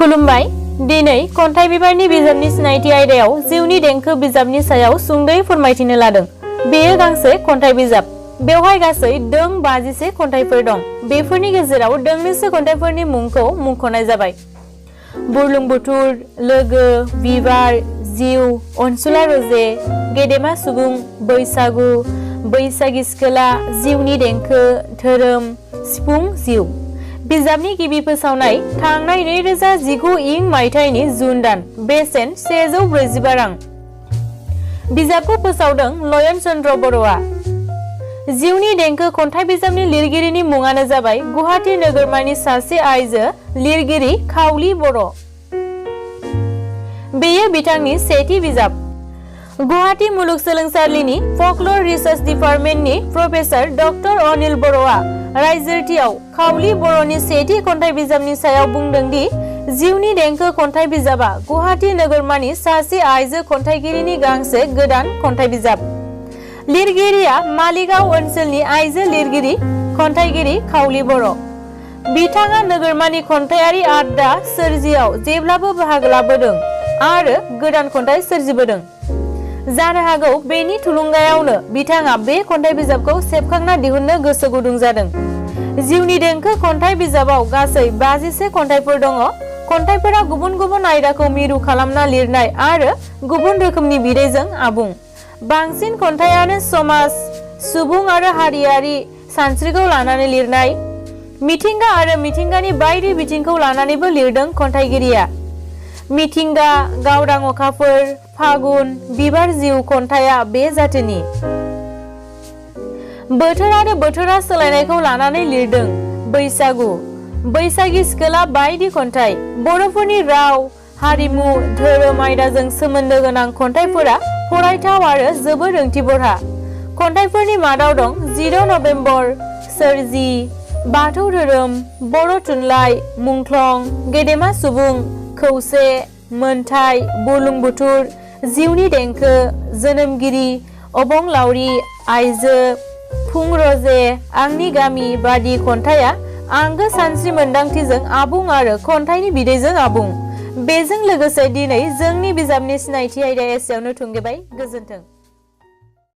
खुलुमबाय। दिनै खन्थाइ बिबारनि बिजाबनि सिनायथि आयदायाव जिउनि देंखो बिजाबनि सायाव सुंद'यै फोरमायथिनो लादों। बेयो गांसे खन्थाइ बिजाब। बेवहाय गासै दों 50 खन्थाइफोर दं। बेफोरनि गेजेराव दोंनैसो खन्थाइफोरनि मुंखौ मुंख'नाय जाबाय। बुरलुंबुथुर, लोगो, बिबार, जिउ, अनसुला रजे, गेदेमा सुबुं, बैसागु, बैसागि सिखोला, जिउनि देंखो, धोरोम, सिफुं, जिउ। बिजाबनि गिबि फोसावनाय थांनाय 2019 इं मायथाइनि जुन दान। बेसेन 145 रां। बिजाबखौ फोसावदों लयन चन्द्र बर'आ। जिउनि देंखो खन्थाइ बिजाबनि लिरगिरिनि मुङानो जाबाय गुवाहाटी नोगोरमानि सासे आइजो लिरगिरि खावली बर'। बेयो बिथांनि सेथि बिजाब। गुवाहाटी मुलुगसोलोंसालिनि फकलर रिसार्च डिपार्टमेन्टनि प्रफेसर डक्टर अनिल बर'आ रायजोरथियाव खावली बर'नि सेथि खन्थाइ बिजाबनि सायाव बुंदों दि जिउनि देंखो खन्थाइ बिजाबा गुवाहाटी नोगोरमानि सासे आइजो खन्थाइगिरिनि गांसे गोदान खन्थाइ बिजाब। लिरगिरिया मालिगाव ओनसोलनि आइजो लिरगिरि खन्थाइगिरि खावली बर'। बिथाङा नोगोरमानि खन्थाइयारि आडदा सोरजियाव जेब्लाबो बाहागो लाबोदों आरो गोदान खन्थाइ सोरजिबोदों। जानो हागौ बेनि थुलुंगायावनो बिथाङा बे खन्थाइ बिजाबखौ सेबखांना दिहुननो गोसो गुदुं जादों। जिउनि देंखो खन्थाइ बिजाबाव गासै 51 खन्थाइफोर दङ। खन्थाइफोरा गुबुन गुबुन आयदाखौ मिरु खालामना लिरनाय आरो गुबुन रोखोमनि बिदैजों आबुं। बांसिन खन्थाइयानो समाज, सुबुं आरो हारियारि सानस्रिखौ लानानै लिरनाय। मिथिंगा आरो मिथिंगानि बायदि बिथिंखौ लानानैबो लिरदों खन्थाइगिरिया। मिथिंगा, गावदां अखाफोर, फागुन, बिबार, जिउ खन्थाइया बे जाथोनि। बोथोर आरो बोथोरा सोलायनायखौ लानानै लिरदों बैसागु, बैसागि सिखोला बायदि खन्थाइ। बर'फोरनि राव, हारिमु, धोरोम आयदाजों सोमोन्दो गोनां खन्थाइफोरा फरायथाव आरो जोबोद ओंथि बरहा। खन्थाइफोरनि मादाव दं 14 नबेम्बर, सोरजि, बाथौ धोरोम, बर' थुनलाइ, मुंख्लं, गेदेमा सुबुं, खौसे, मोन्थाइ, बुरलुंबुथुर, जिउनि देंखो, जोनोमगिरि, अबंलावरि, आइजो, फुं रजे, आंनि गामि बादि खन्थाइया आंगो सानस्रि मोन्दांथिजों आबुं आरो खन्थाइनि बिदैजों आबुं। बेजों लोगोसे दिनै जोंनि बिजाबनि सिनायथि आयदाया एसेयावनो थुंगेबाय। गोजोन्थों।